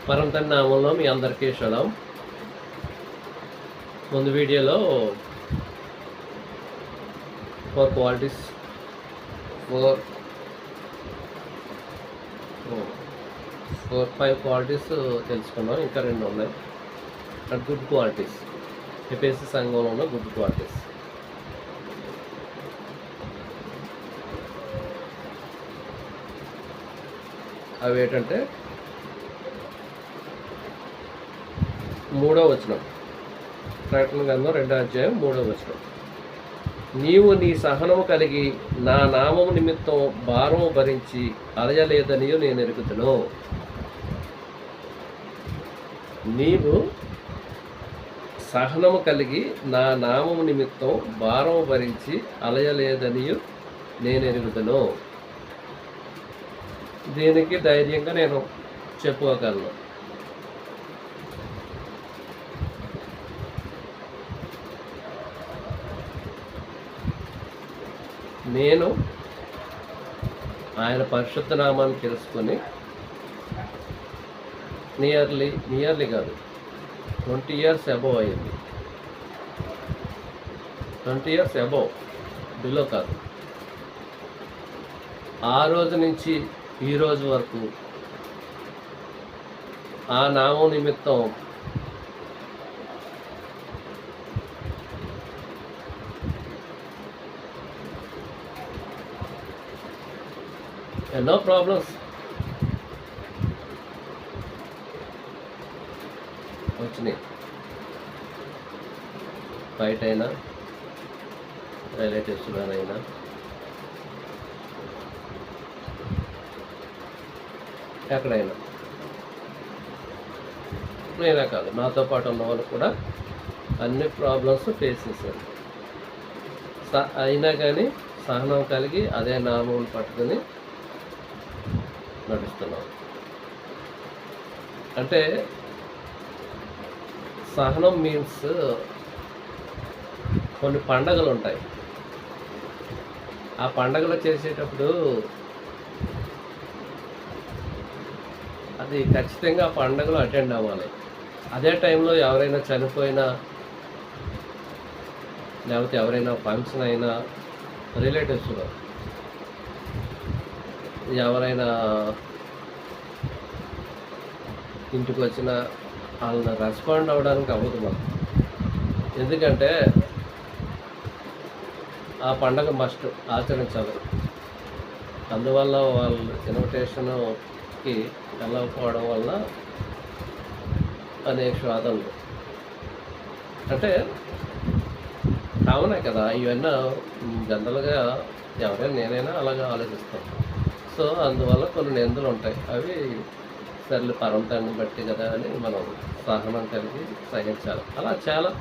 పరంతండ్రి నామంలో మీ అందరికీ షలాం. ముందు వీడియోలో 4 క్వాలిటీస్ 5 క్వాలిటీస్ తెలుసుకున్నాం. ఇంకా 2 ఉన్నాయి. గుడ్ క్వాలిటీస్, ఎఫెసీ సంఘంలో ఉన్న గుడ్ క్వాలిటీస్. అవి ఏంటంటే 3వ వచనం, ప్రకటన గ్రంథం 2వ అధ్యాయం 3వ వచనం. నీవు నీ సహనము కలిగి నా నామము నిమిత్తం భారము భరించి అలయలేదనియు నేను ఎరుగుతును. నీవు సహనము కలిగి నా నామము నిమిత్తం భారము భరించి అలయలేదనియు నేను ఎరుగుతును. దీనికి ధైర్యంగా నేను చెప్పుకోగలను. నేను ఆయన పరిశుద్ధ నామాన్ని తెలుసుకొని నియర్లీ కాదు 20 years అబవ్ అయింది. 20 years అబవ్, బిలో కాదు. ఆ రోజు నుంచి ఈ రోజు వరకు ఆ నామం నిమిత్తం ఎన్నో ప్రాబ్లమ్స్ వచ్చినాయి. బయట అయినా, రిలేటివ్స్లోనైనా, ఎక్కడైనా. నేనే కాదు, నాతో పాటు ఉన్న వాళ్ళు కూడా అన్ని ప్రాబ్లమ్స్ ఫేస్ చేశారు. అయినా కానీ సహనం కలిగి అదే నామం పట్టుకొని నడుస్తున్నాం. అంటే సహనం మీన్స్ కొన్ని పండగలు ఉంటాయి. ఆ పండగలు చేసేటప్పుడు అది ఖచ్చితంగా ఆ పండగలు అటెండ్ అవ్వాలి. అదే టైంలో ఎవరైనా చనిపోయినా, లేకపోతే ఎవరైనా ఫంక్షన్ అయినా, రిలేటివ్స్లో ఎవరైనా ఇంటికి వచ్చిన వాళ్ళని రెస్పాండ్ అవ్వడానికి అవ్వదు మాకు. ఎందుకంటే ఆ పండగ మస్ట్ ఆచరించాలి. అందువల్ల వాళ్ళు ఇన్విటేషన్కి వెళ్ళకపోవడం వల్ల అనేక వాదనలు. అంటే కామనే కదా, ఇవన్నీ జనరల్గా ఎవరైనా, నేనైనా అలాగే ఆలోచిస్తాను. సో అందువల్ల కొన్ని నిందలు ఉంటాయి. అవి సర్లు పరంతాన్ని బట్టి కదా అని మనం సహనం కలిగి సహించాలి. అలా చాలా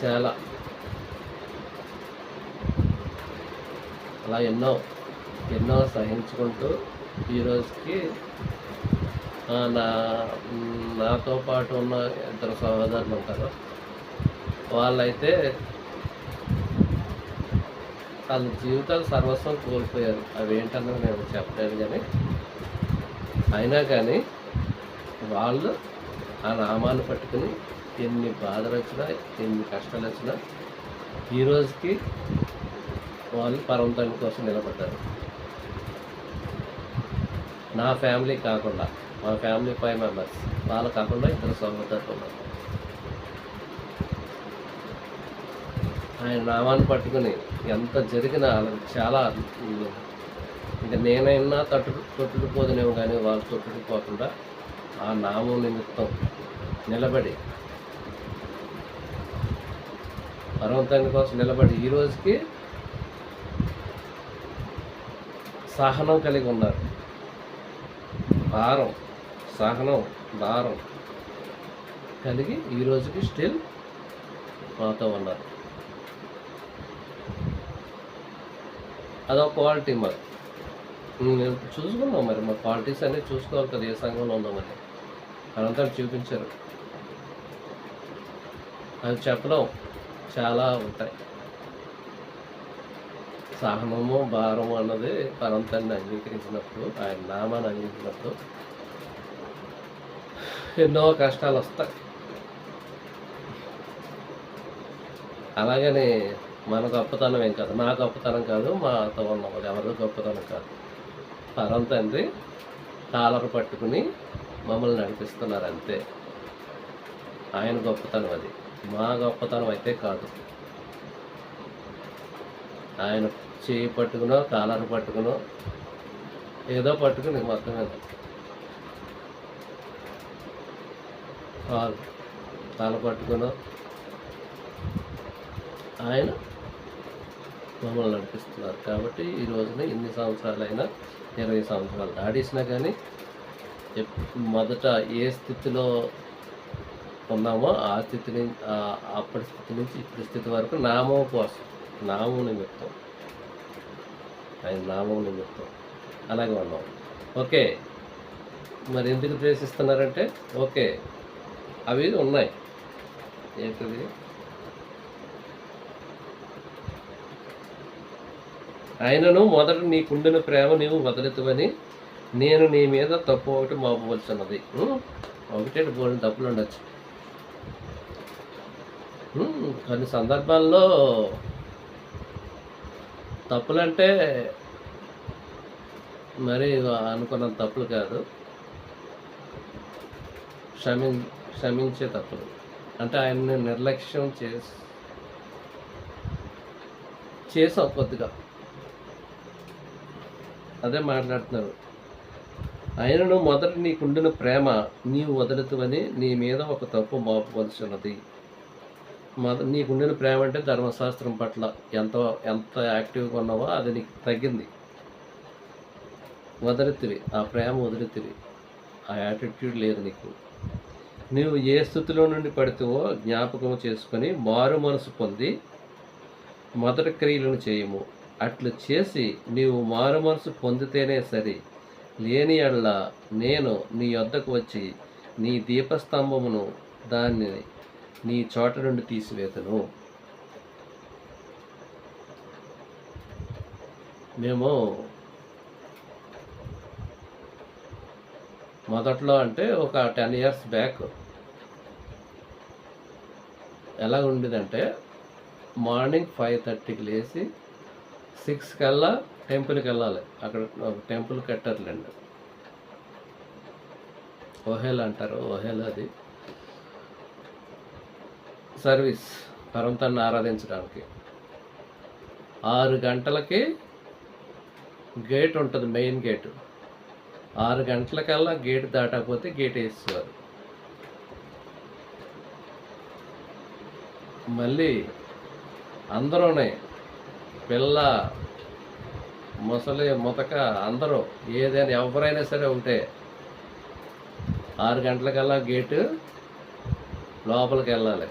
చాలా అలా ఎన్నో సహించుకుంటూ ఈరోజుకి నాతో పాటు ఉన్న 2 సహోదరులు ఉంటారు. వాళ్ళైతే వాళ్ళ జీవితాలు సర్వస్వం కోల్పోయారు. అవి ఏంటన్నది నేను చెప్పలేను. కానీ అయినా కానీ వాళ్ళు ఆ నామాన్ని పట్టుకుని ఎన్ని బాధలు వచ్చినా, ఎన్ని కష్టాలు వచ్చినా ఈ రోజుకి వాళ్ళు పరమతండ్రి కోసం నిలబడ్డారు. నా ఫ్యామిలీ కాకుండా, మా ఫ్యామిలీ 5 members, వాళ్ళు కాకుండా 2 సహోదరులు ఉన్నారు. ఆయన నామాన్ని పట్టుకుని ఎంత జరిగినా చాలా, ఇంకా నేనైనా తొట్టుకుపోదునేమో కానీ వాళ్ళు తొట్టుకుపోకుండా ఆ నామం నిమిత్తం నిలబడి, పరమతండ్రి కోసం నిలబడి ఈ రోజుకి సహనం కలిగి ఉన్నారు. సహనం భారం కలిగి ఈ రోజుకి స్టిల్ మాతో ఉన్నారు. అదొక క్వాలిటీ. మరి మేము చూసుకున్నాం. మరి మా క్వాలిటీస్ అన్నీ చూసుకోవాలి కదా, ఏ సంఘంలో ఉన్నామని. అనంతా చూపించారు. అవి చెప్పడం చాలా ఉంటాయి. సహనము భారము అన్నది పరమతండ్రిని అంగీకరించినప్పుడు, ఆయన నామాన్ని అంగీకరించినప్పుడు ఎన్నో కష్టాలు వస్తాయి. అలాగని మన గొప్పతనం ఏం కాదు, నా గొప్పతనం కాదు, మాతో ఉన్న వాళ్ళు ఎవరు గొప్పతనం కాదు. పరం తండ్రి కాలర్ పట్టుకుని మమ్మల్ని నడిపిస్తున్నారు అంతే. ఆయన గొప్పతనం అది, మా గొప్పతనం అయితే కాదు. ఆయన చేయి పట్టుకునో కాలర్ పట్టుకునో ఏదో పట్టుకుని మొత్తం మీద తల పట్టుకునో ఆయన మమ్మల్ని నడిపిస్తున్నారు. కాబట్టి ఈ రోజున ఇన్ని సంవత్సరాలైనా 20 సంవత్సరాలు దాడేసినా కానీ మొదట ఏ స్థితిలో ఉన్నామో ఆ స్థితి నుంచి, అప్పటి స్థితి నుంచి ఇప్పటి స్థితి వరకు నామం కోసం, నామం నిమిత్తం, ఆయన నామం నిమిత్తం అలాగే ఉన్నాం. ఓకే, మరి ఎందుకు ద్వేషిస్తున్నారంటే ఓకే అవి ఉన్నాయి. ఏంటది? ఆయనను మొదట నీకుండిన ప్రేమ నీవు వదలెతువని నేను నీ మీద తప్పు ఒకటి మోపవలసినది. ఒకటే బోల్ని తప్పులు ఉండొచ్చు. కొన్ని సందర్భాల్లో తప్పులంటే మరి అనుకున్నంత తప్పులు కాదు, క్షమించే తప్పులు. అంటే ఆయన్ని నిర్లక్ష్యం చేసాం కొద్దిగా, అదే మాట్లాడుతున్నారు. ఆయనను మొదట నీకుండిన ప్రేమ నీవు వదులుతువని నీ మీద ఒక తప్పు మోపవలసి ఉన్నది. నీకుండిన ప్రేమ అంటే ధర్మశాస్త్రం పట్ల ఎంత యాక్టివ్గా ఉన్నావో అది నీకు తగ్గింది, వదిలితివి, ఆ ప్రేమ వదిలితివి, ఆ యాటిట్యూడ్ లేదు నీకు. నీవు ఏ స్థితిలో నుండి పడితేవో జ్ఞాపకం చేసుకొని మారు మనసు పొంది మొదటి క్రియలను చేయము. అట్లు చేసి నీవు మారు మనసు పొందితేనే సరి, లేని ఎడల నేను నీ వద్దకు వచ్చి నీ దీపస్తంభమును దాన్ని నీ చోట నుండి తీసివేతను. మేము మొదట్లో అంటే ఒక 10 years బ్యాక్ ఎలా ఉండేదంటే మార్నింగ్ 5:30కి లేచి 6 కల్లా టెంపుల్కి వెళ్ళాలి. అక్కడ ఒక టెంపుల్ కట్టారులేండి, ఓహేల్ అంటారు, ఓహేల్ అది సర్వీస్ పరమతాన్ని ఆరాధించడానికి. 6 గంటలకి గేట్ ఉంటుంది, మెయిన్ గేటు. 6 గంటలకల్లా గేట్ దాటకపోతే గేట్ వేసేవారు. మళ్ళీ అందరూనే పిల్ల ముసలి ముతక అందరూ ఏదైనా ఎవరైనా సరే ఉంటే 6 గంటలకల్లా గేటు లోపలికి వెళ్ళాలి.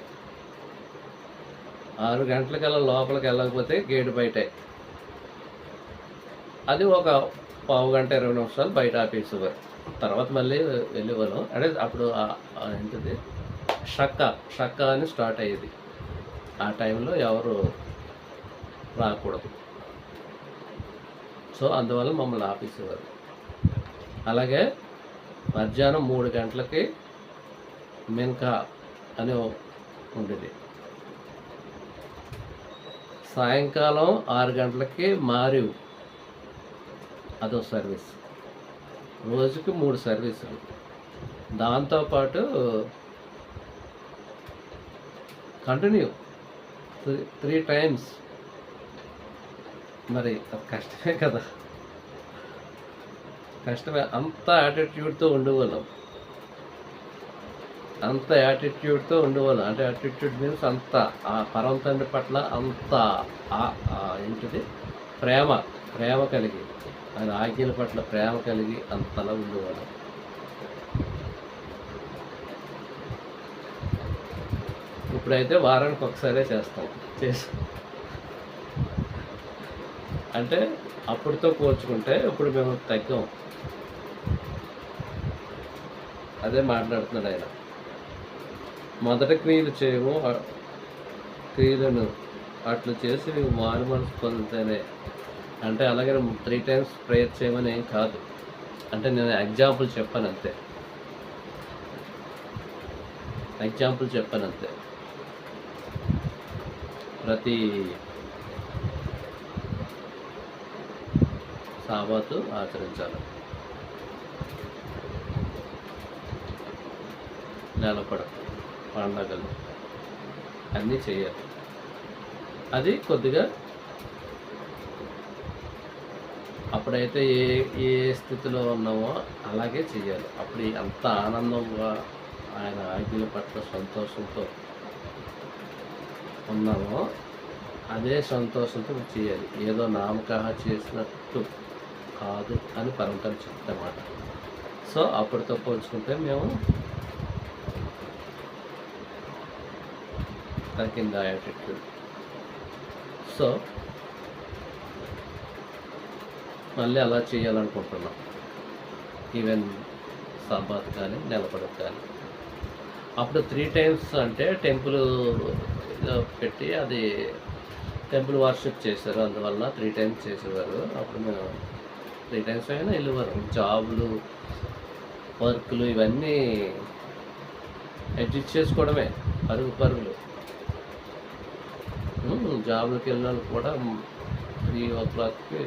6 గంటలకల్లా లోపలికి వెళ్ళకపోతే గేటు బయటే. అది ఒక పావు గంట 20 నిమిషాలు బయట ఆపేసేవారు. తర్వాత మళ్ళీ వెళ్ళేవాళ్ళం. అంటే అప్పుడు ఏంటిది షక్క అని స్టార్ట్ అయ్యేది. ఆ టైంలో ఎవరు రాకూడదు. సో అందువల్ల మమ్మల్ని ఆపేసేవారు. అలాగే మధ్యాహ్నం 3 గంటలకి మిన్కా అని ఉండేది. సాయంకాలం 6 గంటలకి మారివ్, అదో సర్వీస్. రోజుకి 3 సర్వీసులు. దాంతోపాటు కంటిన్యూ 3 times. మరి అది కష్టమే కదా, కష్టమే. అంత యాటిట్యూడ్తో ఉండేవాళ్ళం, అంటే యాటిట్యూడ్ మీన్స్ అంత ఆ పరమ తండ్రి పట్ల అంత ఏంటిది ప్రేమ కలిగి, ఆయన ఆజ్ఞల పట్ల ప్రేమ కలిగి అంతలా ఉండేవాళ్ళం. ఇప్పుడైతే వారానికి ఒకసారే చేస్తాం. అంటే అప్పటితో పోల్చుకుంటే ఇప్పుడు మేము తగ్గాం. అదే మాట్లాడుతున్నాడు ఆయన. మొదట క్రియలు చేయము, క్రియలను అట్లు చేసి నువ్వు మారు మనసు పొందితేనే. అంటే అలాగే 3 times ప్రేయర్ చేయమని ఏం కాదు. అంటే నేను ఎగ్జాంపుల్ చెప్పాను అంతే. ఎగ్జాంపుల్ చెప్పాను అంతే. ప్రతి సాబాతు ఆచరించాలి, నెలపడం, పండగలు అన్నీ చేయాలి. అది కొద్దిగా అప్పుడైతే ఏ స్థితిలో ఉన్నామో అలాగే చేయాలి. అప్పుడు అంత ఆనందంగా ఆయన ఆజ్ఞల పట్ల సంతోషంతో ఉన్నామో అదే సంతోషంతో చేయాలి. ఏదో నామకాహ చేసినట్టు కాదు అని పరంపర చెప్తామాట. సో అప్పటితో పోల్చుకుంటే మేము తగ్గింది ఆ యాటిట్యూడ్. సో మళ్ళీ అలా చేయాలనుకుంటున్నాం. ఈవెన్ సాబాత్ కానీ నెలపడకు కానీ. అప్పుడు 3 times అంటే టెంపుల్ పెట్టి అది టెంపుల్ వర్షిప్ చేశారు, అందువల్ల 3 times చేసేవారు. అప్పుడు మేము 3 times అయినా వెళ్ళేవారు. జాబులు, వర్క్లు ఇవన్నీ అడ్జస్ట్ చేసుకోవడమే, పరుగులు. జాబులకి వెళ్ళిన వాళ్ళు కూడా 3 o'clockకి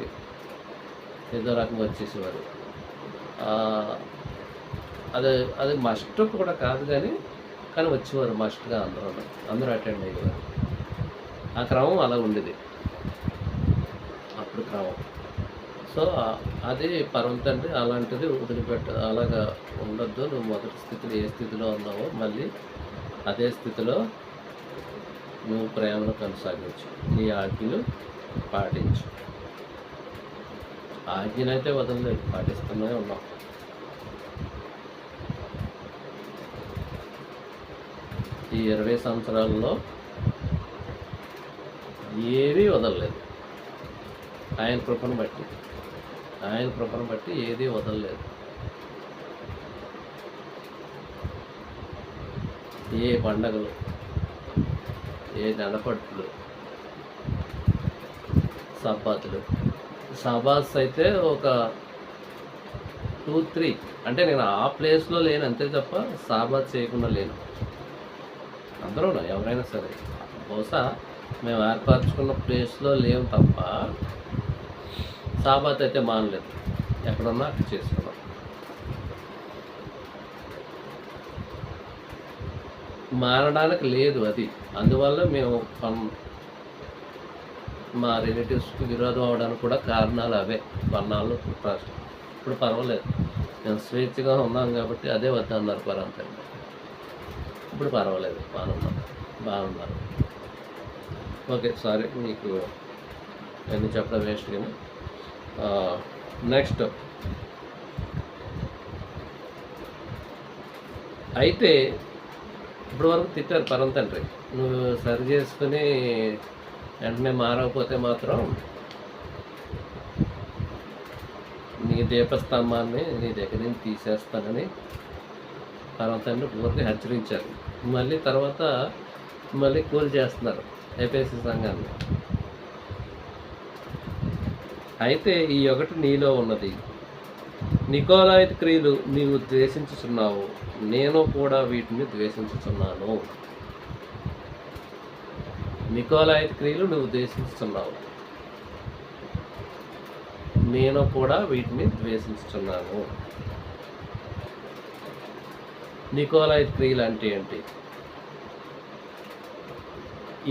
ఏదో రకంగా వచ్చేసేవారు. అది మస్ట్ కూడా కాదు కానీ వచ్చేవారు మస్ట్గా. అందరూ అటెండ్ అయ్యేవారు. ఆ క్రమం అలా ఉండేది అప్పుడు క్రమం. సో అది పరమ తండ్రి అలాంటిది అలాగా ఉండొద్దు. నువ్వు మొదటి స్థితిలో ఏ స్థితిలో ఉన్నావో మళ్ళీ అదే స్థితిలో నువ్వు ప్రేమను కొనసాగించు, నీ ఆజ్ఞలు పాటించు. ఆజ్ఞనైతే వదలలేదు, పాటిస్తూనే ఉన్నాం. ఈ 20 సంవత్సరాల్లో ఏదీ వదలలేదు. ఆయన కృపను బట్టి ఏదీ వదలలేదు. ఏ పండగలు, ఏ నెలపట్లు, సబాత్ అయితే ఒక 2-3 అంటే నేను ఆ ప్లేస్లో లేను అంతే తప్ప సాబాత్ చేయకుండా లేను. అందరూ ఎవరైనా సరే బహుశా మేము ఏర్పరచుకున్న ప్లేస్లో లేవు తప్ప సాబాత్ అయితే మానలేదు. ఎక్కడున్నా అక్కడ చేసుకున్నాం. మారడానికి లేదు అది. అందువల్ల మేము మా రిలేటివ్స్కి విరోధం అవడానికి కూడా కారణాలు అవే. కొన్నాళ్ళు ఇప్పుడు పర్వాలేదు, మేము స్వేచ్ఛగా ఉన్నాం కాబట్టి అదే వద్దన్నారు పరంతా. ఇప్పుడు పర్వాలేదు, బాగున్నారు. ఓకే, సారీ మీకు అన్నీ చెప్పడం వేస్ట్. కానీ నెక్స్ట్ అయితే ఇప్పుడు వరకు తిట్టారు పరం తండ్రి, నువ్వు సరి చేసుకుని వెంటనే మారకపోతే మాత్రం నీ దీపస్తంభాన్ని నీ దగ్గర నుంచి తీసేస్తానని పరం తండ్రి పూర్తి హెచ్చరించారు. మళ్ళీ తర్వాత కూల్ చేస్తున్నారు ఎఫెసీ సంఘాన్ని. అయితే ఈ ఒకటి నీలో ఉన్నది, నికోలాయితు క్రియలు నీవు ద్వేషించుచున్నావు, నేను కూడా వీటిని ద్వేషించుచున్నాను. నికోలాయితు క్రియలు నువ్వు ద్వేషించుచున్నావు, నేను కూడా వీటిని ద్వేషించుచున్నాను. నికోలాయితు క్రియలు అంటే ఏంటి?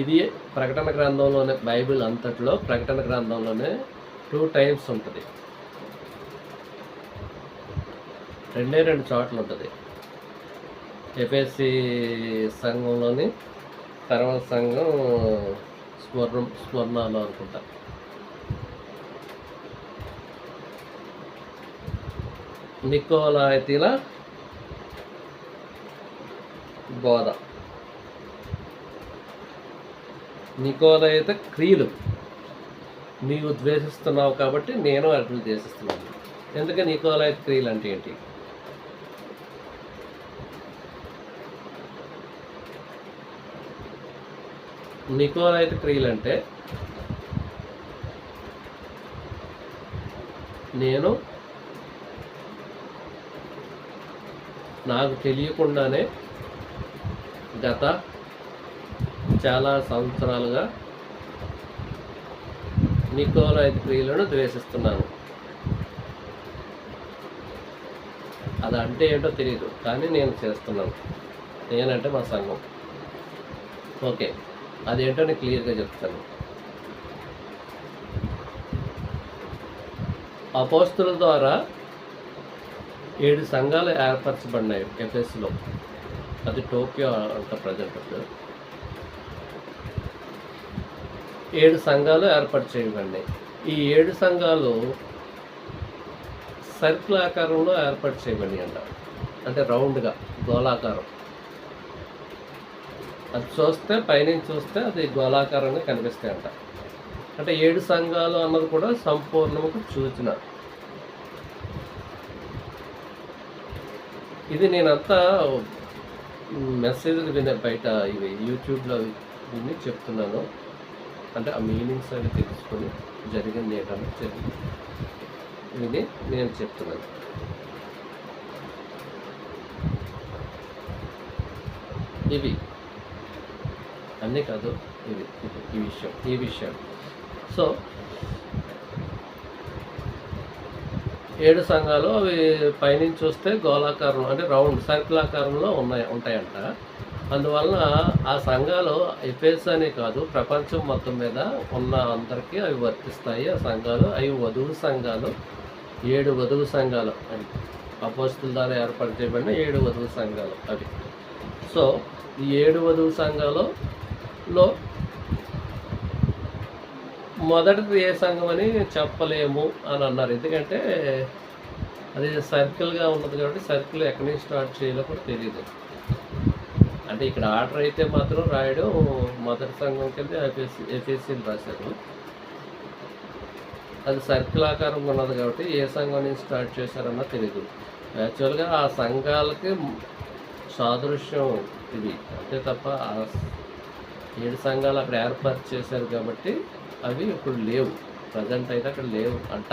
ఇది ప్రకటన గ్రంథంలోనే, బైబిల్ అంతట్లో ప్రకటన గ్రంథంలోనే 2 times ఉంటుంది. 2 చోట్ల ఉంటుంది. ఎఫెసీ సంఘంలోని, తర్వాత సంఘం స్మరణలో అనుకుంటా. నికోలాయితీల బోధ, నికోలాయిత క్రియలు నీవు ద్వేషిస్తున్నావు కాబట్టి నేను వాటిని ద్వేషిస్తున్నాను. ఎందుకని నికోలాయిత క్రియలు అంటే ఏంటి? నికోలాయిత క్రియలు అంటే నాకు తెలియకుండానే గత చాలా సంవత్సరాలుగా నికోలాయిత్ క్రియలను ద్వేషిస్తున్నాను. అది అంటే ఏంటో తెలియదు, కానీ నేను చేస్తున్నాను. నేనంటే మా సంఘం. ఓకే, అదేంటో నేను క్లియర్గా చెప్తాను. అపోస్తుల ద్వారా 7 సంఘాలు ఏర్పరచబడినాయి ఎఫెసులో. అది టోక్యో అంట ప్రజెంట్. 7 సంఘాలు ఏర్పాటు చేయబడినాయి. ఈ 7 సంఘాలు సర్కిల్ ఆకారంలో ఏర్పాటు చేయబడి అంట, అంటే రౌండ్గా, గోళాకారం. అది చూస్తే పైనుంచి చూస్తే అది గోళాకారంగా కనిపిస్తాయంట. అంటే 7 సంఘాలు అన్నది కూడా సంపూర్ణముకు సూచన. ఇది నేనంతా మెసేజ్లు బయట ఇవి యూట్యూబ్లో విని చెప్తున్నాను. అంటే ఆ మీనింగ్స్ అవి తెలుసుకొని జరిగింది ఏంటంటే విని నేను చెప్తున్నాను. ఇవి అన్నీ కాదు, ఈ విషయం. సో 7 సంఘాలు అవి పైనుంచి చూస్తే గోళాకారం, అంటే రౌండ్ సర్కిల్ ఆకారంలో ఉంటాయంట. అందువలన ఆ సంఘాలు ఎఫెసు అనే కాదు, ప్రపంచం మొత్తం మీద ఉన్న అందరికీ అవి వర్తిస్తాయి. ఆ సంఘాలు అవి వధువు సంఘాలు, 7 వధువు సంఘాలు అని అపోస్తుల ద్వారా ఏర్పాటు చేయబడిన 7 వధువు సంఘాలు అవి. సో ఈ 7 వధువు సంఘాలలో మొదటిది ఏ సంఘం అని చెప్పలేము అని అన్నారు. ఎందుకంటే అది సర్కిల్గా ఉన్నది కాబట్టి సర్కిల్ ఎక్కడి నుంచి స్టార్ట్ చేయాలో కూడా తెలియదు. అంటే ఇక్కడ ఆర్డర్ అయితే మాత్రం రాయడం మొదటి సంఘం కింద ఎఫెసీలు రాశారు. అది సర్కిల్ ఆకారం ఉన్నది కాబట్టి ఏ సంఘం నుంచి స్టార్ట్ చేశారన్నా తెలియదు. యాక్చువల్గా ఆ సంఘాలకి సాదృశ్యం ఇది అంతే తప్ప 7 సంఘాలు అక్కడ ఏర్పాటు చేశారు కాబట్టి అవి ఇప్పుడు లేవు, ప్రజెంట్ అయితే అక్కడ లేవు అంట.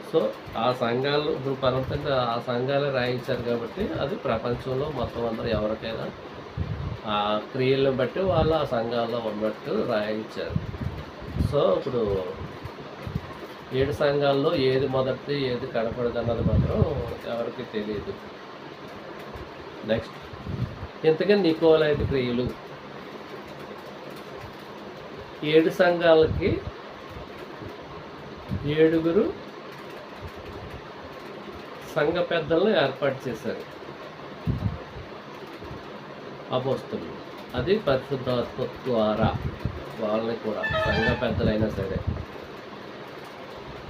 సో ఆ సంఘాలు ఇప్పుడు పరంతంగా ఆ సంఘాలే రాయించారు కాబట్టి అది ప్రపంచంలో మొత్తం అందరూ ఎవరికైనా ఆ క్రియలను బట్టి వాళ్ళు ఆ సంఘాల్లో ఉన్నట్టు రాయించారు. సో ఇప్పుడు 7 సంఘాల్లో ఏది మొదటిది ఏది కనపడదు అన్నది మాత్రం ఎవరికి తెలియదు. నెక్స్ట్, ఇంతకీ నికోలాయిత్ క్రియలు 7 సంఘాలకి 7 సంఘ పెద్దలను ఏర్పాటు చేశారు అపోస్తలులు. అది పరిశుద్ధాత్మ ద్వారా వాళ్ళని కూడా సంఘ పెద్దలైనా సరే,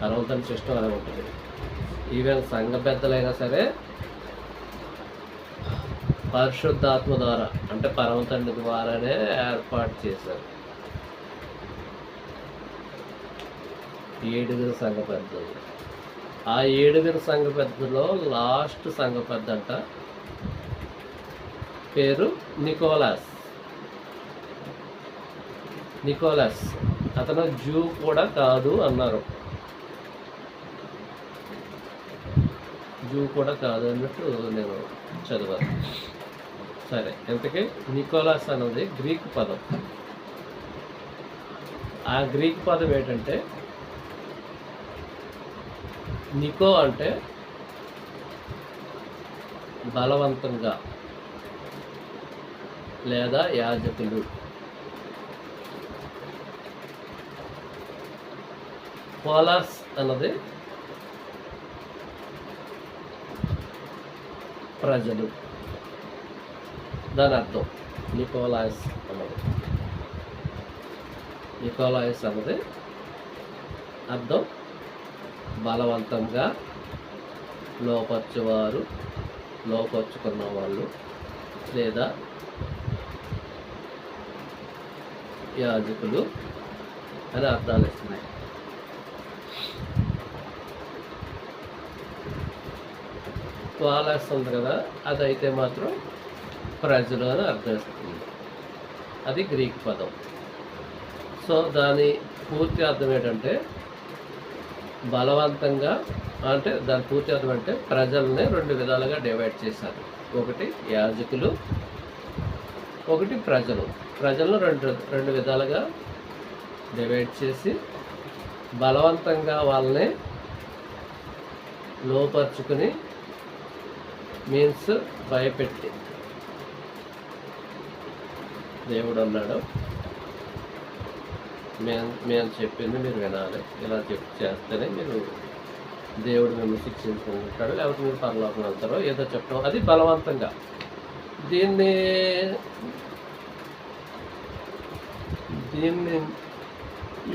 అరవతని సిస్టం అలా ఉంటుంది. ఈవెన్ సంఘ పెద్దలైనా సరే పరిశుద్ధాత్మ ద్వారా, అంటే పరమతండ్రి ద్వారానే ఏర్పాటు చేశారు. 7 సంఘ పెద్దలు. ఆ 7 సంఘ పెద్దలో లాస్ట్ సంఘ పెద్ద అంట పేరు నికోలాస్. అతను జూ కూడా కాదు అన్నారు. జూ కూడా కాదు అన్నట్టు నేను చదివాను. సరే, ఇంతకీ నికోలాస్ అన్నది గ్రీక్ పదం. ఆ గ్రీక్ పదం ఏంటంటే, నికో అంటే బలవంతంగా లేదా యాజకులు. పోలాస్ అన్నది ప్రజలు, దాని అర్థం నికోలాస్ అన్నది అర్థం బలవంతంగా లోపరుచుకున్న వాళ్ళు లేదా యాజకులు అని అర్థాలు ఇస్తున్నాయి. పోలాస్ ఉంది కదా, అదైతే మాత్రం ప్రజలు అని అర్థం ఇస్తుంది. అది గ్రీక్ పదం. సో దాని పూర్తి అర్థం ఏంటంటే బలవంతంగా, అంటే దాని పూర్తి అర్థం అంటే ప్రజల్ని 2 విధాలుగా డివైడ్ చేశారు. ఒకటి యాజకులు, ఒకటి ప్రజలను రెండు రెండు విధాలుగా డివైడ్ చేసి బలవంతంగా వాళ్ళని లోపరుచుకుని మీన్స్ భయపెట్టి దేవుడు అన్నాడు, మేము చెప్పింది మీరు వినాలి, ఇలా చేస్తేనే మీరు దేవుడు మిమ్మల్ని శిక్షించుకుంటాడు, లేకపోతే మీరు పరలోకం వెళ్తారో ఏదో చెప్పడం, అది బలవంతంగా. దీన్ని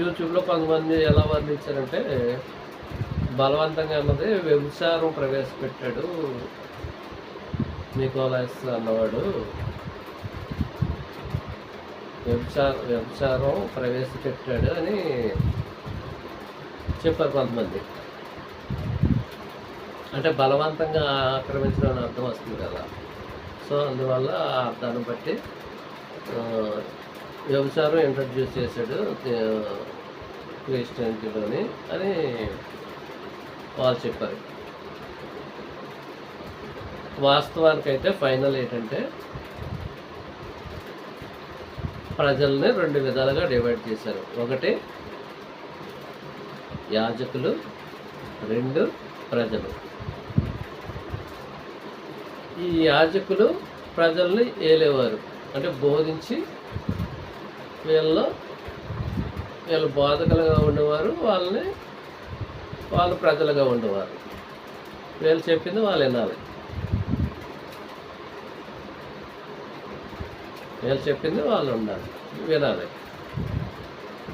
యూట్యూబ్లో కొంతమంది ఎలా వర్ణించారంటే, బలవంతంగా అన్నది వ్యభిచారం ప్రవేశపెట్టాడు నికోలాస్ అన్నవాడు, వ్యభిచారం ప్రవేశపెట్టాడు అని చెప్పారు కొంతమంది. అంటే బలవంతంగా ఆక్రమించడం అని అర్థం వస్తుంది కదా. సో అందువల్ల ఆ అర్థాన్ని బట్టి వ్యభిచారం ఇంట్రడ్యూస్ చేశాడు క్రిస్టియానిటీలోని అని వాళ్ళు చెప్పారు. వాస్తవానికైతే ఫైనల్ ఏంటంటే, ప్రజల్ని రెండు విధాలుగా డివైడ్ చేశారు. ఒకటి యాజకులు, రెండు ప్రజలు. ఈ యాజకులు ప్రజల్ని ఏలేవారు, అంటే బోధించి వీళ్ళు బోధకులుగా ఉండేవారు, వాళ్ళు ప్రజలుగా ఉండేవారు. వీళ్ళు చెప్పింది వాళ్ళు వినాలి, వీళ్ళు చెప్పింది వాళ్ళు వినాలి.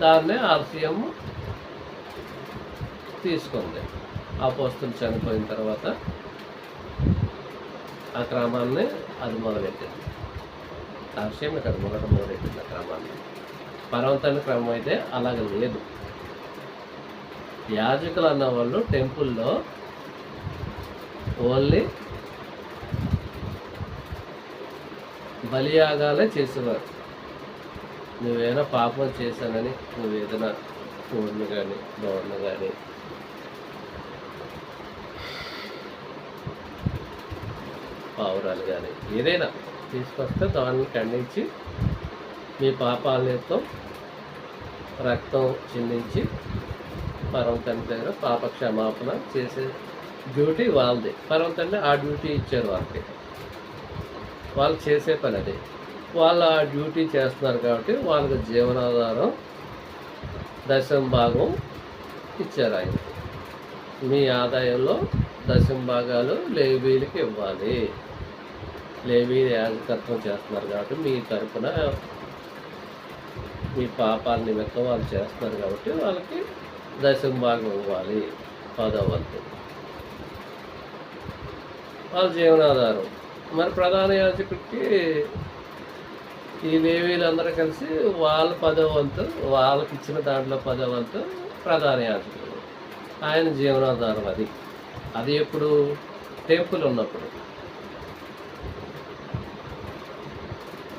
దాన్నే RCM తీసుకుంది. అపోస్తలులు చనిపోయిన తర్వాత ఆ క్రమాన్ని అది మొదలెట్టింది. RCM ఇక్కడ మొదలెట్టింది ఆ క్రమాన్ని. పర్వతాన్ని క్రమం అయితే అలాగ లేదు. యాజకులు అన్న వాళ్ళు టెంపుల్లో ఓన్లీ బలియాగాలే చేసేవారు. నువ్వేమైనా పాపం చేశానని నువ్వేదైనా కోడిని కానీ దోడను కానీ పావురాలు కానీ ఏదైనా తీసుకొస్తే దాన్ని ఖండించి మీ పాపాలతో రక్తం చిందించి పరమతండ్రి దగ్గర పాప క్షమాపణ చేసే డ్యూటీ వాళ్ళది. పరమతండ్రి ఆ డ్యూటీ ఇచ్చారు వాళ్ళకి, వాళ్ళు చేసే పని అది. వాళ్ళు ఆ డ్యూటీ చేస్తున్నారు కాబట్టి వాళ్ళకి జీవనాధారం 10% ఇచ్చారు ఆయన. మీ ఆదాయంలో 10% లేవీలకి ఇవ్వాలి. లేవీ యాజకత్వం చేస్తున్నారు కాబట్టి మీ తరపున మీ పాపాల నిమిత్తం వాళ్ళు చేస్తున్నారు కాబట్టి వాళ్ళకి 10% ఇవ్వాలి, 10వ వంతు వాళ్ళ జీవనాధారం. మరి ప్రధాన యాజకుడికి ఈ లేవీలందరూ కలిసి వాళ్ళ 10వ వంతు, వాళ్ళకి ఇచ్చిన దాంట్లో 10వ వంతు ప్రధాన యాజకుడు, ఆయన జీవనాధారం. అది ఎప్పుడు టెంపుల్ ఉన్నప్పుడు,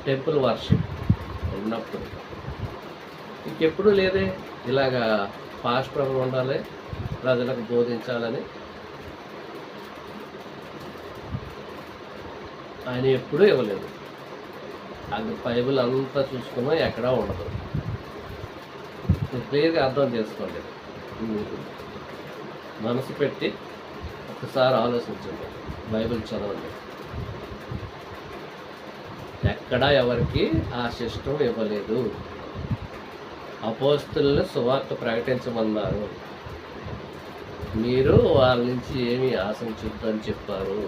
టెంపుల్ వర్షిప్ ఉన్నప్పుడు. ఇంకెప్పుడు లేదే ఇలాగా పాస్టర్ ఉండాలి, ప్రజలకు బోధించాలని ఆయన ఎప్పుడూ ఇవ్వలేదు. అది బైబిల్ అంతా చూసుకున్నా ఎక్కడా ఉండదు. క్లియర్గా అర్థం చేసుకోండి. మనసు పెట్టి ఒకసారి ఆలోచించండి, బైబిల్ చదవండి. ఎక్కడా ఎవరికి ఆ సిస్టం ఇవ్వలేదు. అపోస్తలులను సువార్త ప్రకటించమన్నారు, మీరు వాళ్ళ నుంచి ఏమీ ఆశించొద్దని చెప్పారు.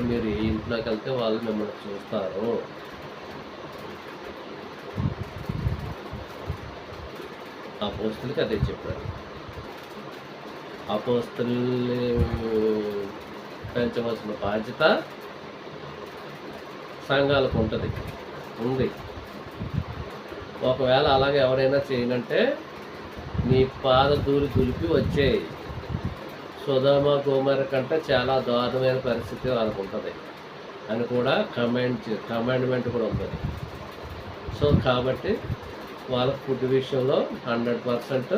మీరు ఏ ఇంట్లోకి వెళ్తే వాళ్ళు మిమ్మల్ని చూస్తారు. అపోస్తలుకి అదే చెప్పారు. అపోస్తలుని పెంచవలసిన బాధ్యత సంఘాలకు ఉంది. ఒకవేళ అలాగే ఎవరైనా చేయనంటే నీ పాద దులిపి వచ్చేయి. సొదొమ గొమొర్ర కంటే చాలా దారుణమైన పరిస్థితి వాళ్ళకు ఉంటుంది అని కూడా కమాండ్మెంట్ కూడా ఉంటుంది. సో కాబట్టి వాళ్ళ ఫుడ్ విషయంలో 100%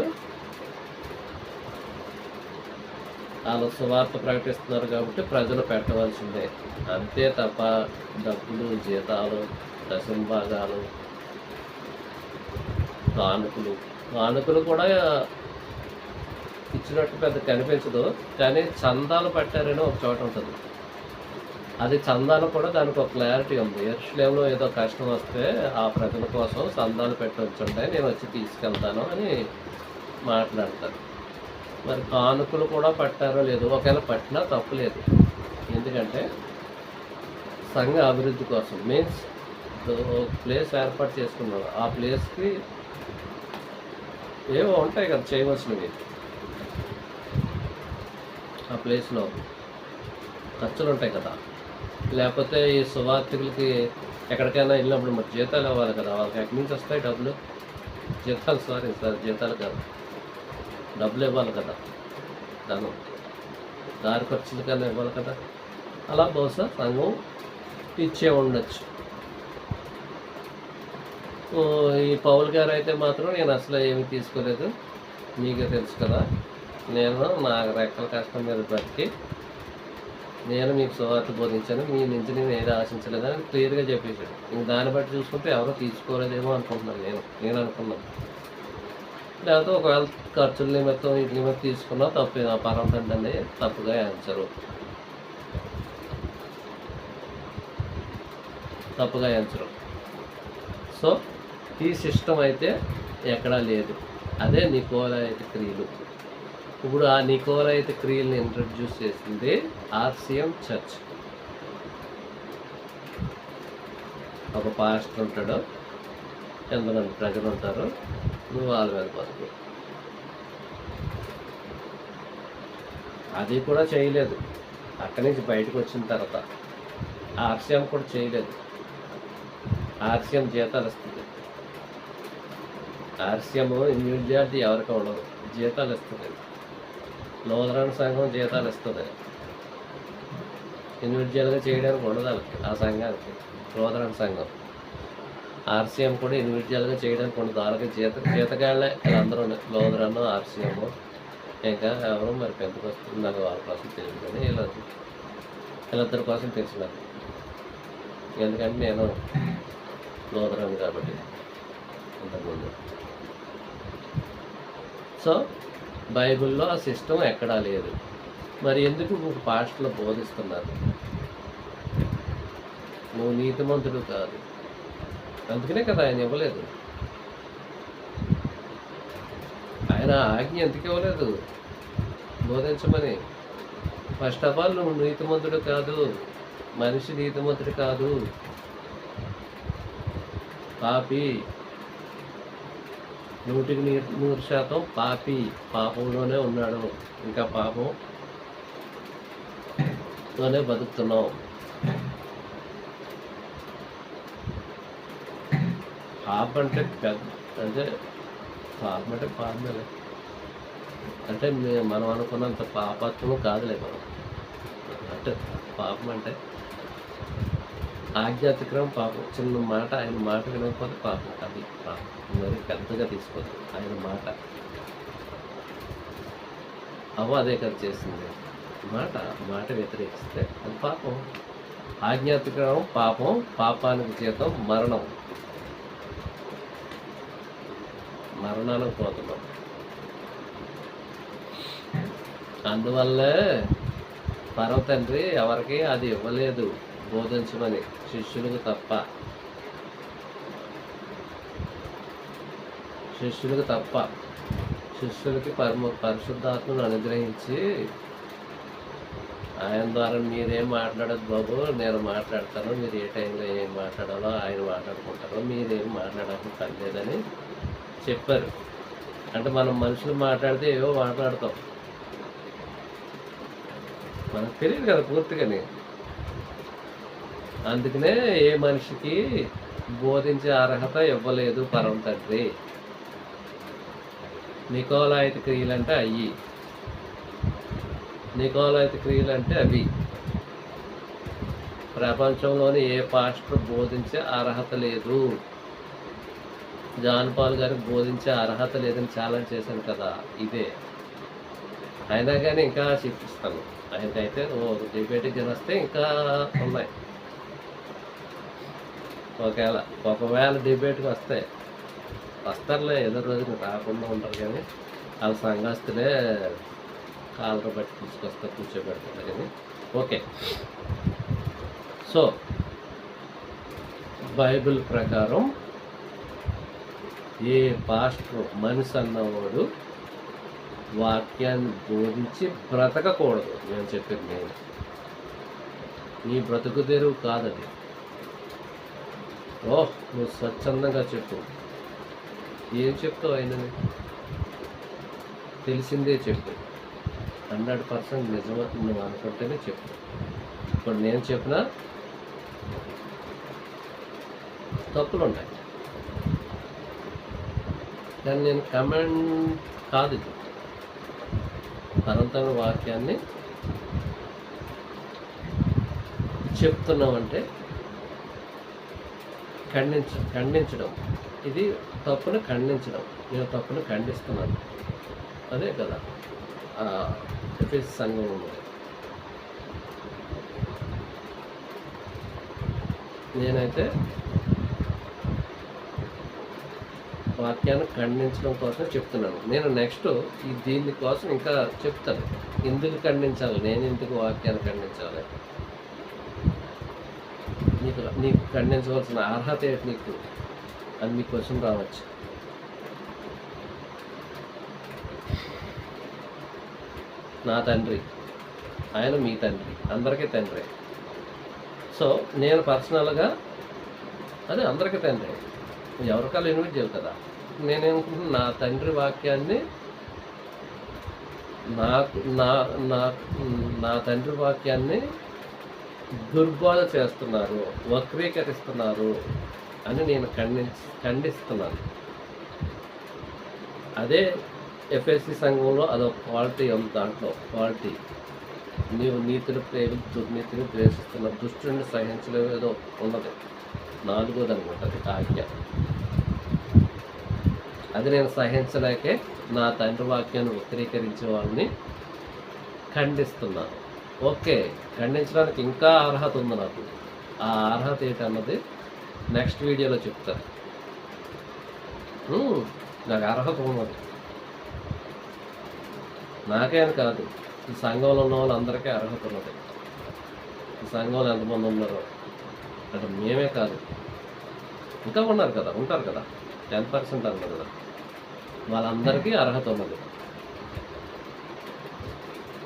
వాళ్ళు సువార్త ప్రకటిస్తున్నారు కాబట్టి ప్రజలు పెట్టవలసిందే, అంతే తప్ప డబ్బులు జీతాలు దశంభాగాలు, కానుకలు. కానుకలు కూడా ఇచ్చినట్టు పెద్ద కనిపించదు, కానీ చందాలు పట్టారని ఒక చోట ఉంటుంది. అది చందాలు కూడా దానికి ఒక క్లారిటీ ఉంది. ఎరుషలేములో ఏదో కష్టం వస్తే ఆ ప్రజల కోసం చందాలు పెట్టి ఉంచుంటాయి, నేను వచ్చి తీసుకెళ్తాను అని మాట్లాడతారు. మరి కానుకలు కూడా పట్టారో లేదు, ఒకవేళ పట్టినా తప్పు లేదు. ఎందుకంటే సంఘ అభివృద్ధి కోసం మీన్స్ ప్లేస్ ఏర్పాటు చేసుకున్నాడు, ఆ ప్లేస్కి ఏవో ఉంటాయి కదా చేయవలసినవి. ఆ ప్లేస్లో ఖర్చులు ఉంటాయి కదా, లేకపోతే ఈ సువార్థికులకి ఎక్కడికైనా వెళ్ళినప్పుడు మరి జీతాలు ఇవ్వాలి కదా, వాళ్ళకి ఎక్కడి నుంచి వస్తాయి డబ్బులు? జీతాలు కాదు, డబ్బులు ఇవ్వాలి కదా, ధనం దారి ఖర్చులు కన్నా ఇవ్వాలి కదా. అలా బహుశా సంఘం ఇచ్చే ఉండొచ్చు. ఈ పౌల్ గారు అయితే మాత్రం నేను అసలు ఏమీ తీసుకోలేదు, మీకే తెలుసు కదా, నేను నా రెక్కల కష్టం మీద బతికి నేను మీకు సువార్త బోధించాను, మీ నుంచి నేను ఏది ఆశించలేదని క్లియర్గా చెప్పేశాడు. ఇంక దాన్ని బట్టి చూసుకుంటే ఎవరో తీసుకోలేదేమో అనుకుంటున్నాను, నేను అనుకున్నాను. లేకపోతే ఒకవేళ ఖర్చుల నిమిత్తం వీటి నిమిత్తం తీసుకున్నా తప్పు, పర్వాలండి అని తప్పుగా ఎంచరు. సో ఈ సిస్టమ్ అయితే ఎక్కడా లేదు. అదే నికోలాయిత క్రియలు. ఇప్పుడు ఆ నికోలాయిత క్రియల్ని ఇంట్రడ్యూస్ చేసింది ఆర్సిఎం చర్చ్. ఒక పాస్టర్ ఉంటాడు, ఎంతమంది ప్రజలు ఉంటారు, నువ్వు వాళ్ళ మీద బతుకు. అది కూడా చేయలేదు. అక్కడి నుంచి బయటకు వచ్చిన తర్వాత ఆర్సిఎం కూడా చేయలేదు. ఆర్సిఎం జీతాలు ఇస్తుంది. ఆర్సిఎం ఇండివిజువాలిటీ ఎవరికి ఉండదు, జీతాలు ఇస్తుంది. లూథరన్ సంఘం జీతాలు ఇస్తుంది, ఇండివిజువల్గా చేయడానికి ఉండదు వాళ్ళకి, ఆ సంఘానికి. లూథరన్ సంఘం ఆర్సిఎం కూడా ఇండివిజువల్గా చేయడానికి ఉండదు, వాళ్ళకి జీతగాళ్ళే వీళ్ళందరూ. లూథరన్, ఆర్సిఎం, ఇంకా ఎవరు మరి పెద్దకు వస్తుంది నాకు వాళ్ళ కోసం తెలియదు, కానీ వీళ్ళిద్దరి కోసం తెలుసు నాకు. ఎందుకంటే నేను లూథరన్ కాబట్టి అంతకుముందు. సో బైబిల్లో ఆ సిస్టమ్ ఎక్కడా లేదు. మరి ఎందుకు నువ్వు పాస్టర్లు బోధిస్తున్నారు? నువ్వు నీతిమంతుడు కాదు, అందుకనే కదా ఆయన ఇవ్వలేదు. ఆయన ఆజ్ఞ ఎందుకు ఇవ్వలేదు బోధించమని? ఫస్ట్ ఆఫ్ ఆల్ నువ్వు నీతిమంతుడు కాదు, మనిషి నీతిమంతుడు కాదు, పాపి, 100% పాపి, పాపంలోనే ఉన్నాడు, ఇంకా పాపంలోనే బతుకుతున్నావు. పాపం అంటే అంటే పాపం అంటే పాపమే, అంటే మనం అనుకున్నంత పాపత్వం కాదులే మనం. అంటే పాపం అంటే ఆధ్యాత్మికం పాపం. చిన్న మాట, ఆయన మాట వినకపోతే పాపం, అది పాపం. మరి పెద్దగా తీసుకోవద్దు ఆయన మాట. అదే కదా చేసింది, మాట వ్యతిరేకిస్తే అది పాపం. ఆజ్ఞాత్మికం పాపం, పాపానికి జీతం మరణం. మరణానికి పోతున్నాం. అందువల్లే పరమ తండ్రి ఎవరికి అది ఇవ్వలేదు బోధించమని, శిష్యులకు తప్ప. శిష్యులకి పరిశుద్ధాత్మను అనుగ్రహించి ఆయన ద్వారా మీరేం మాట్లాడదు బాబు, నేను మాట్లాడతాను, మీరు ఏ టైంలో ఏం మాట్లాడాలో ఆయన మాట్లాడుకుంటారో, మీరేం మాట్లాడాల్సిన పని లేదని చెప్పారు. అంటే మనం మనుషులు మాట్లాడితే ఏవో మాట్లాడతాం, మనకు తెలియదు కదా పూర్తిగానే. అందుకనే ఏ మనిషికి బోధించే అర్హత ఇవ్వలేదు పరమ తండ్రి. నికోలాయిత క్రియలు అంటే అవి, నికోలాయిత క్రియలు అంటే అవి. ప్రపంచంలోని ఏ పాస్టర్ బోధించే అర్హత లేదు. జాన్ పాల్ గారికి బోధించే అర్హత లేదని ఛాలెంజ్ చేశాను కదా, ఇదే. అయినా కానీ ఇంకా శిక్షిస్తాను ఆయనకైతే. డిబేట్కి వస్తే ఇంకా ఉన్నాయి. ఒకవేళ డిబేట్కి వస్తారులే, ఏదో రోజున రాకుండా ఉంటారు, కానీ వాళ్ళ సంఘస్థులే కాళ్ళతో బట్టి తీసుకొస్తారు, కూర్చోబెడతారు. కానీ ఓకే. సో బైబిల్ ప్రకారం ఏ పాస్టర్ మనిషి అన్నవాడు వాక్యాన్ని బోధించి బ్రతకకూడదు. నేను చెప్పేది నేను నీ బ్రతుకు తెరువు కాదది. నువ్వు స్వచ్ఛందంగా చెప్పు. ఏం చెప్తావు అయినది తెలిసిందే చెప్పు. 100% నిజమని నువ్వు అనుకుంటేనే చెప్పు. ఇప్పుడు నేను చెప్పినా తప్పులు ఉంటాయి, కానీ నేను కమెంట్ కాదు. ఇది సనాతన వాక్యాన్ని చెప్తున్నామంటే ఖండించడం, ఇది తప్పును ఖండించడం. నేను తప్పును ఖండిస్తున్నాను, అదే కదా ఎఫెసీ సంఘం ఉంది. నేనైతే వాక్యాన్ని ఖండించడం కోసం చెప్తున్నాను. నేను నెక్స్ట్ దీనికోసం ఇంకా చెప్తాను, ఎందుకు ఖండించాలి, నేను ఎందుకు వాక్యాన్ని ఖండించాలి, నీకు ఖండించవలసిన అర్హత ఏంటి నీకు అని మీ క్వశ్చన్ రావచ్చు. నా తండ్రి, ఆయన మీ తండ్రి, అందరికీ తండ్రి. సో నేను పర్సనల్గా అదే అందరికీ తండ్రి, ఎవరికాలు ఇన్వైట్ చేయాలి కదా. నేనేమనుకుంటున్నాను, నా తండ్రి వాక్యాన్ని నా తండ్రి వాక్యాన్ని దుర్బోధ చేస్తున్నారు, వక్రీకరిస్తున్నారు అని నేను ఖండిస్తున్నాను. అదే ఎఫ్ఎస్సి సంఘంలో అదొక క్వాలిటీ ఉంది. దాంట్లో క్వాలిటీ, నీవు నీతిని ప్రేమించి దుర్నీతిని ద్వేషిస్తున్న దుష్టుని సహించలేవు ఏదో ఉన్నది, 4వ అనుకుంటుంది ఆజ్ఞ. అది నేను సహించలేకే నా తండ్రి వాక్యాన్ని వక్రీకరించే వాళ్ళని ఖండిస్తున్నాను. ఓకే, ఖండించడానికి ఇంకా అర్హత ఉంది నాకు. ఆ అర్హత ఏంటన్నది నెక్స్ట్ వీడియోలో చెప్తాను. నాకు అర్హత ఉన్నది, నాకేం కాదు, ఈ సంఘంలో ఉన్న వాళ్ళందరికీ అర్హత ఉన్నది. ఈ సంఘంలో ఎంతమంది ఉన్నారో అంటే మేమే కాదు, ఇంకా ఉంటారు కదా 10% అన్నారు కదా, వాళ్ళందరికీ అర్హత ఉన్నది.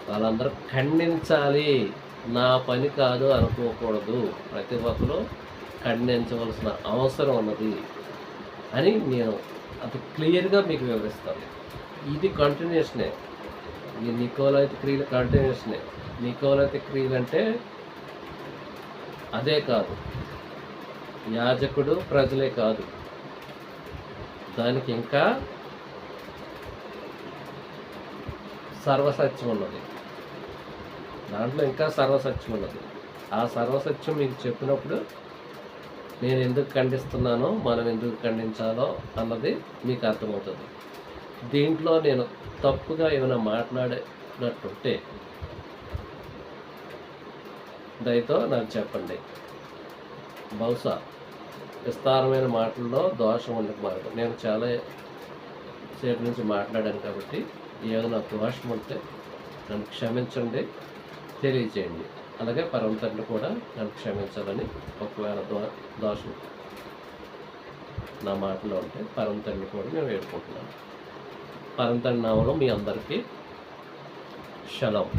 వాళ్ళందరూ ఖండించాలి, నా పని కాదు అనుకోకూడదు, ప్రతి ఒక్కరు ఖండించవలసిన అవసరం ఉన్నది అని నేను అది క్లియర్గా మీకు వివరిస్తాను. ఇది కంటిన్యూషనే, ఈ నికోలైట్ క్రియలు కంటిన్యూషనే. నికోలైట్ క్రియలు అంటే అదే కాదు, యాజకుడు ప్రజలే కాదు, దానికి ఇంకా సర్వసత్యం ఉన్నది, దాంట్లో ఇంకా సర్వసత్యం ఉన్నది. ఆ సర్వసత్యం మీకు చెప్పినప్పుడు నేను ఎందుకు ఖండిస్తున్నానో, మనం ఎందుకు ఖండించాలో అన్నది మీకు అర్థమవుతుంది. దీంట్లో నేను తప్పుగా ఏమైనా మాట్లాడినట్టుంటే దయతో నాకు చెప్పండి. బహుశా విస్తారమైన మాటల్లో దోషం ఉండకూడదు. నేను చాలా సేపు నుంచి మాట్లాడాను కాబట్టి ఏదైనా దోషం ఉంటే నన్ను క్షమించండి, తెలియచేయండి. అలాగే పరమ తండ్రి కూడా నన్ను క్షమించాలని, ఒకవేళ దోషం నా మాటలో ఉంటే పరమ తండ్రి కూడా నేను వేడుకుంటున్నాను. పరమ తండ్రి నామములో మీ అందరికీ షలోమ్.